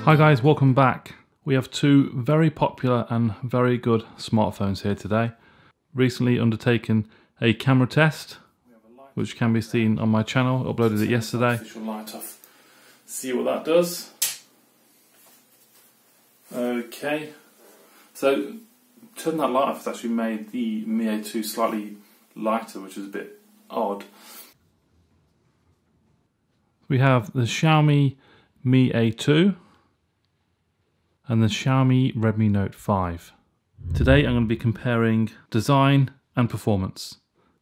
Hi guys, welcome back. We have two very popular and very good smartphones here today. Recently undertaken a camera test, which can be seen on my channel. Uploaded it yesterday. Light off. See what that does. Okay, so turning that light off has actually made the Mi A2 slightly lighter, which is a bit odd. We have the Xiaomi Mi A2 and the Xiaomi Redmi Note 5. Today I'm going to be comparing design and performance.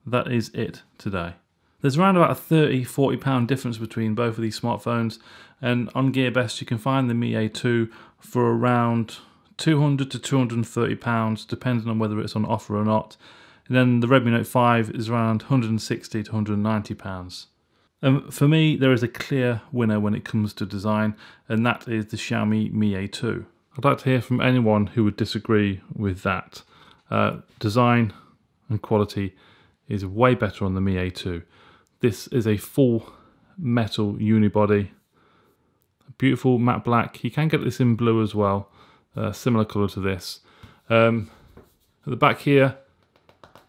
That is it today. There's around about a £30–40 difference between both of these smartphones, and on GearBest you can find the Mi A2 for around £200 to £230, depending on whether it's on offer or not. And then the Redmi Note 5 is around £160 to £190. For me, there is a clear winner when it comes to design, and that is the Xiaomi Mi A2. I'd like to hear from anyone who would disagree with that. Design and quality is way better on the Mi A2. This is a full metal unibody, beautiful matte black. You can get this in blue as well, similar colour to this. At the back here,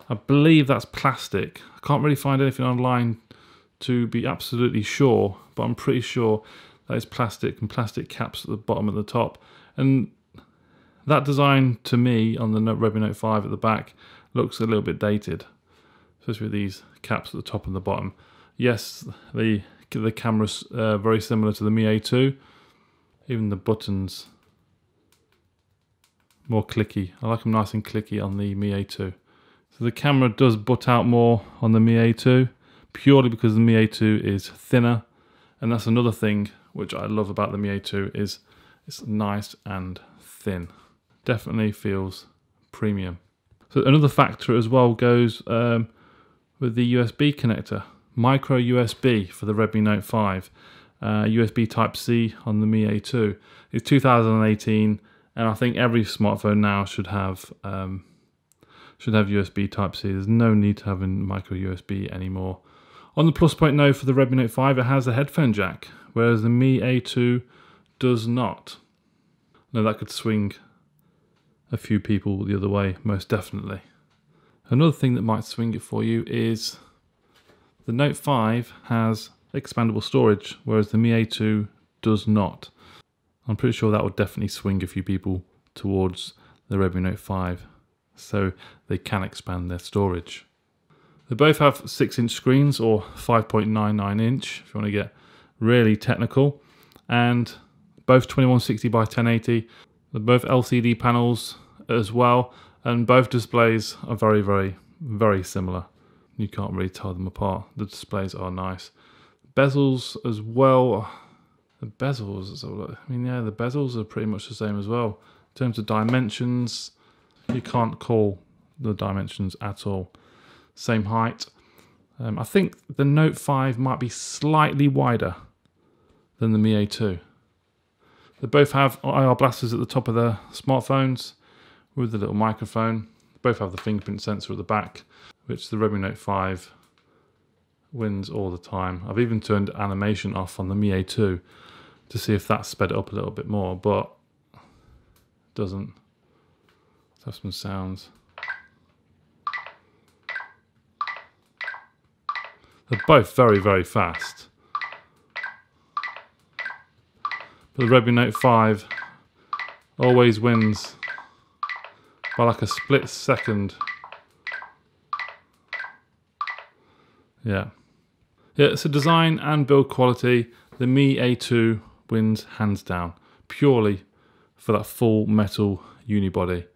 I believe that's plastic. I can't really find anything online to be absolutely sure, but I'm pretty sure that is plastic, and plastic caps at the bottom and the top. And that design to me on the Redmi Note 5 at the back looks a little bit dated, especially with these caps at the top and the bottom. Yes, the camera's very similar to the Mi A2. Even the buttons more clicky. I like them nice and clicky on the Mi A2. So the camera does butt out more on the Mi A2, purely because the Mi A2 is thinner, and that's another thing which I love about the Mi A2 is it's nice and thin. Definitely feels premium. So another factor as well goes with the USB connector. Micro USB for the Redmi Note 5. USB Type-C on the Mi A2. It's 2018, and I think every smartphone now should have USB Type-C. There's no need to have a micro USB anymore. On the plus point though, for the Redmi Note 5, it has a headphone jack, whereas the Mi A2 does not. Now that could swing a few people the other way, most definitely. Another thing that might swing it for you is the Note 5 has expandable storage, whereas the Mi A2 does not. I'm pretty sure that would definitely swing a few people towards the Redmi Note 5, so they can expand their storage. They both have 6-inch screens, or 5.99 inch if you want to get really technical, and both 2160 by 1080. They're both LCD panels as well, and both displays are very, very, very similar. You can't really tell them apart. The displays are nice. Bezels as well. The bezels, I mean, yeah, the bezels are pretty much the same as well. In terms of dimensions, you can't call the dimensions at all. Same height. I think the Note 5 might be slightly wider than the Mi A2. They both have IR blasters at the top of their smartphones with the little microphone. They both have the fingerprint sensor at the back, which the Redmi Note 5 wins all the time. I've even turned animation off on the Mi A2 to see if that sped it up a little bit more, but it doesn't. Let's have some sounds. They're both very, very fast. But the Redmi Note 5 always wins by like a split second. Yeah, so design and build quality, the Mi A2 wins hands down, purely for that full metal unibody.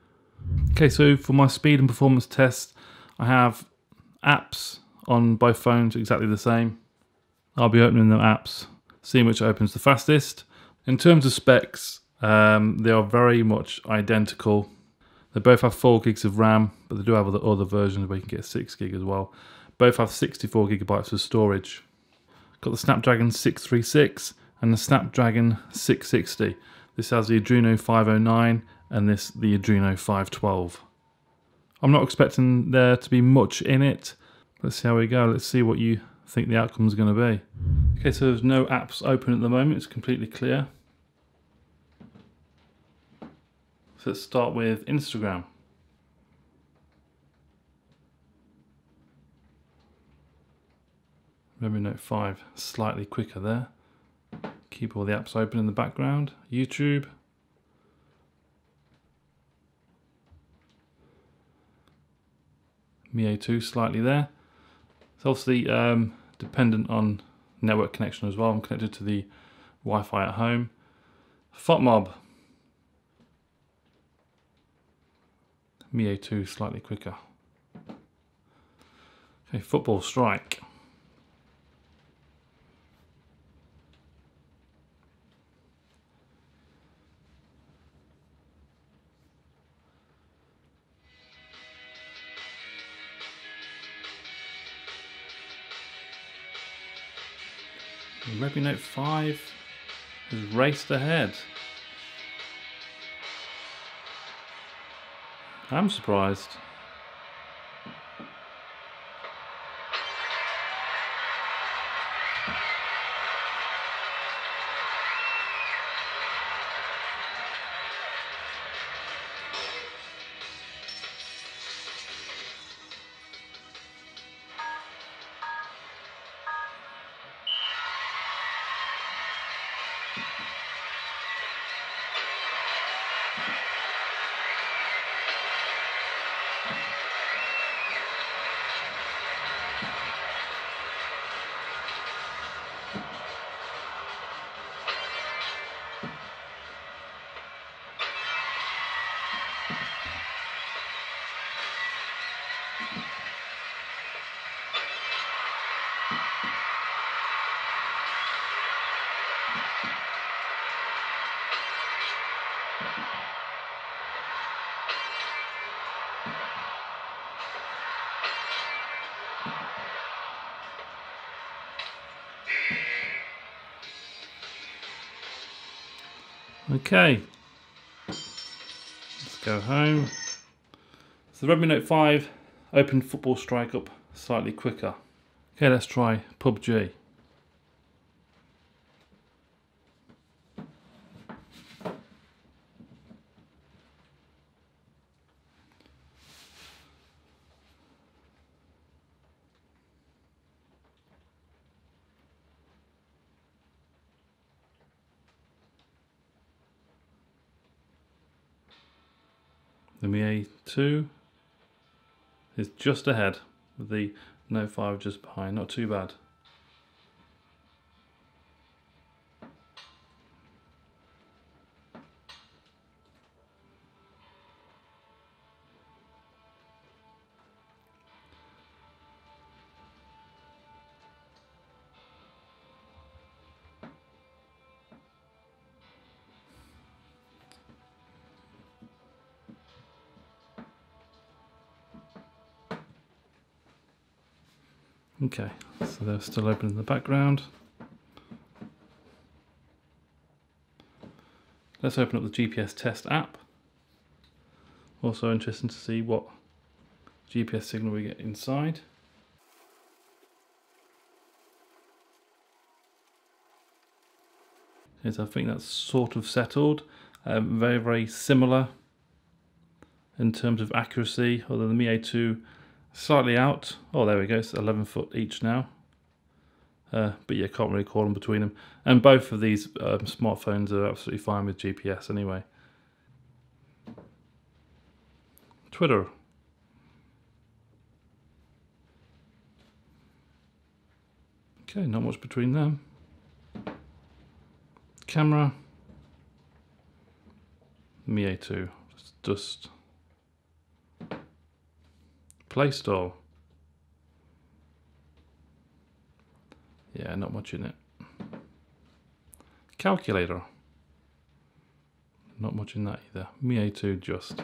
Okay, so for my speed and performance test, I have apps on both phones exactly the same. I'll be opening the apps, seeing which opens the fastest. In terms of specs, they are very much identical. They both have 4 gigs of RAM, but they do have other versions where you can get 6 gig as well. Both have 64 gigabytes of storage. Got the Snapdragon 636 and the Snapdragon 660. This has the Adreno 509 and this the Adreno 512. I'm not expecting there to be much in it. Let's see how we go. Let's see what you think the outcome is going to be. Okay, so there's no apps open at the moment. It's completely clear. So let's start with Instagram. Redmi Note 5, slightly quicker there. Keep all the apps open in the background. YouTube. Mi A2, slightly there. It's obviously dependent on network connection as well. I'm connected to the Wi-Fi at home. FOTMob. Mi A2, slightly quicker. Okay, Football Strike. Redmi Note 5 has raced ahead. I'm surprised. Okay, let's go home. So the Redmi Note 5 opened Football Strike up slightly quicker. Okay, let's try PUBG. The Mi A2 is just ahead, with the Note 5 just behind. Not too bad. Okay, so they're still open in the background. Let's open up the GPS test app. Also interesting to see what GPS signal we get inside. Yes, I think that's sort of settled. Very, very similar in terms of accuracy, although the Mi A2 slightly out. Oh, there we go, it's 11 foot each now. But yeah, can't really call them between them. And both of these smartphones are absolutely fine with GPS anyway. Twitter. Okay, not much between them. Camera. Mi A2, just Play Store. Yeah, not much in it. Calculator. Not much in that either. Mi A2 just.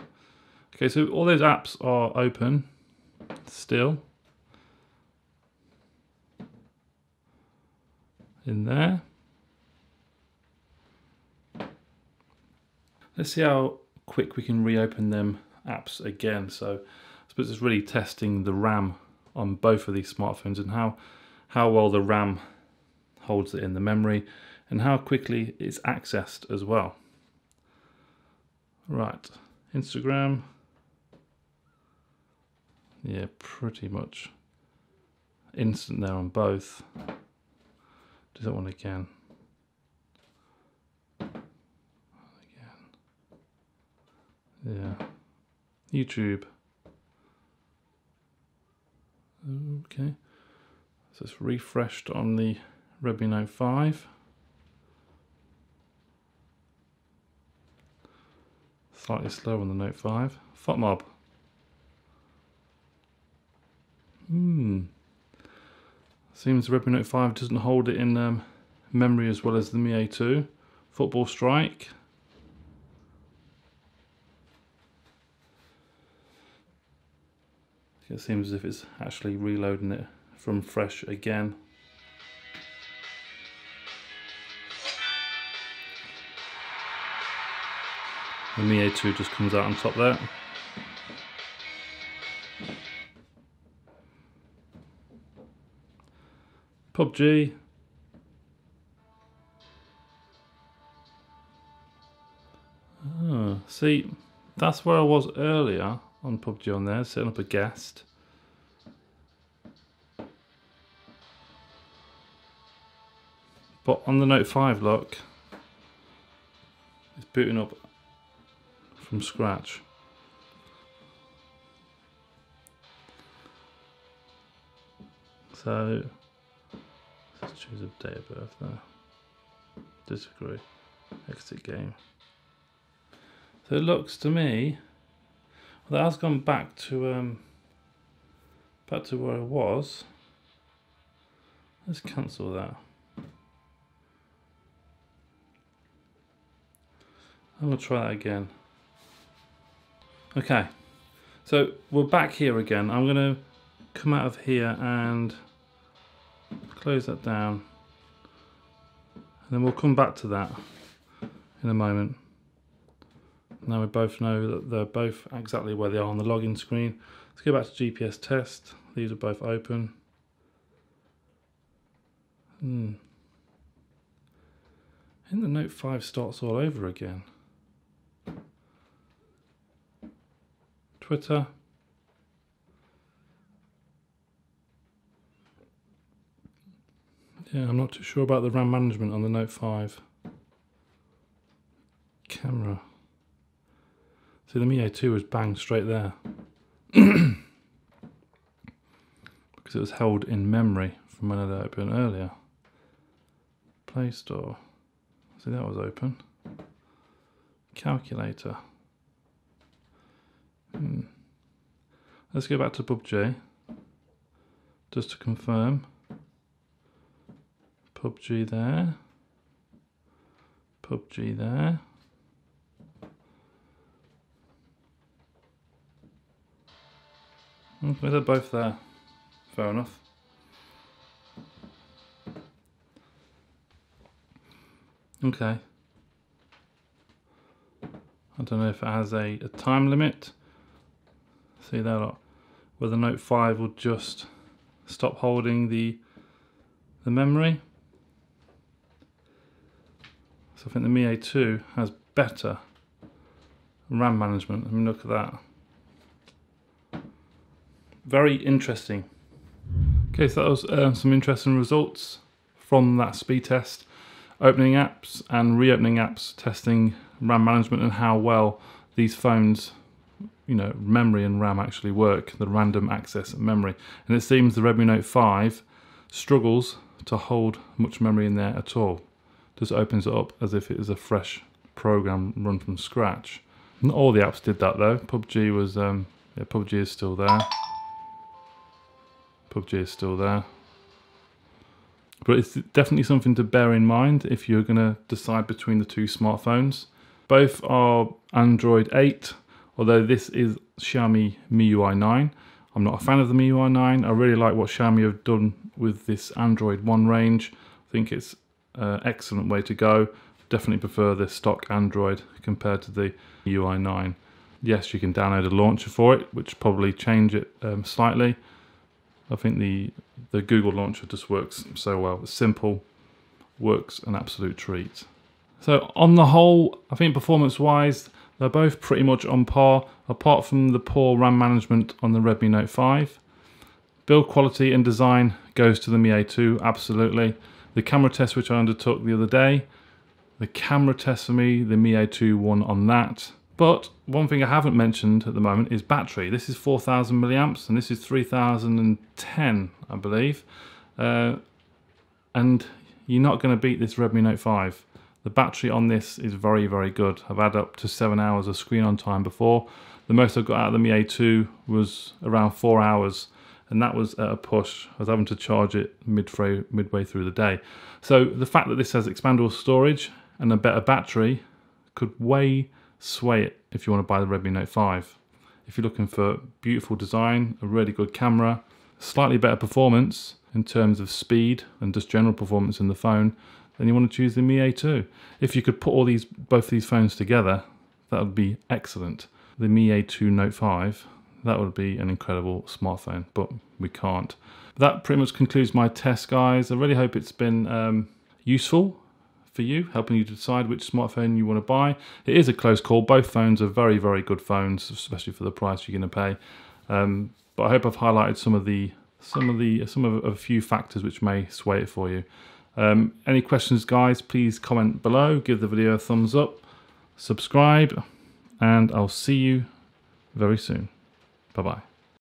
Okay, so all those apps are open still. In there. Let's see how quick we can reopen them apps again. So I suppose it's really testing the RAM on both of these smartphones and how well the RAM holds it in the memory and how quickly it's accessed as well. Right, Instagram. Yeah, pretty much instant there on both. Do that one again. Yeah. YouTube. Okay. So it's refreshed on the Redmi Note 5. Slightly slower on the Note 5. FOTMob. Seems the Redmi Note 5 doesn't hold it in memory as well as the Mi A2. Football Strike. It seems as if it's actually reloading it from fresh again. The Mi A2 just comes out on top there. PUBG. Oh, see, that's where I was earlier on PUBG on there, setting up a guest. But on the Note 5, look, it's booting up from scratch. So, let's choose a date of birth there. Disagree. Exit game. So it looks to me, well, that has gone back to where I was. Let's cancel that. I'm gonna try that again. Okay, so we're back here again. I'm gonna come out of here and close that down, and then we'll come back to that in a moment. Now we both know that they're both exactly where they are on the login screen. Let's go back to GPS test. These are both open. I think the Note 5 starts all over again. Twitter. Yeah, I'm not too sure about the RAM management on the Note 5. Camera. See, the Mi A2 was banged straight there. Because it was held in memory from when I had it open earlier. Play Store. See, that was open. Calculator. Let's go back to PUBG. Just to confirm. PUBG there. PUBG there. Okay, they're both there. Fair enough. Okay. I don't know if it has a time limit. See that, where the Note 5 will just stop holding the memory. So I think the Mi A2 has better RAM management. I mean, look at that. Very interesting. Okay, so that was some interesting results from that speed test. Opening apps and reopening apps, testing RAM management and how well these phones, you know, memory and RAM actually work, the random access memory. And it seems the Redmi Note 5 struggles to hold much memory in there at all. Just opens it up as if it is a fresh program run from scratch. Not all the apps did that though. PUBG was, yeah, PUBG is still there. PUBG is still there. But it's definitely something to bear in mind if you're going to decide between the two smartphones. Both are Android 8, although this is Xiaomi Mi UI 9. I'm not a fan of the Mi UI 9. I really like what Xiaomi have done with this Android One range. I think it's an excellent way to go. Definitely prefer the stock Android compared to the UI 9. Yes, you can download a launcher for it, which probably change it slightly. I think the Google launcher just works so well. It's simple, works an absolute treat. So on the whole, I think performance-wise, They're both pretty much on par, apart from the poor RAM management on the Redmi Note 5. Build quality and design goes to the Mi A2, absolutely. The camera test which I undertook the other day, the camera test for me, the Mi A2 won on that. But one thing I haven't mentioned at the moment is battery. This is 4,000 milliamps and this is 3,010, I believe. And you're not going to beat this Redmi Note 5. The battery on this is very, very good. I've had up to 7 hours of screen on time before. The most I've got out of the Mi A2 was around 4 hours, and that was at a push. I was having to charge it midway through the day. So the fact that this has expandable storage and a better battery could sway it if you want to buy the Redmi Note 5. If you're looking for beautiful design, a really good camera, slightly better performance in terms of speed and just general performance in the phone, then you want to choose the Mi A2. If you could put both these phones together, that would be excellent. The Mi A2 Note 5, that would be an incredible smartphone, but we can't. That pretty much concludes my test, guys. I really hope it's been useful for you, helping you to decide which smartphone you want to buy. It is a close call. Both phones are very, very good phones, especially for the price you're going to pay. But I hope I've highlighted some of a few factors which may sway it for you. Any questions, guys, please comment below, give the video a thumbs up, subscribe, and I'll see you very soon. Bye-bye.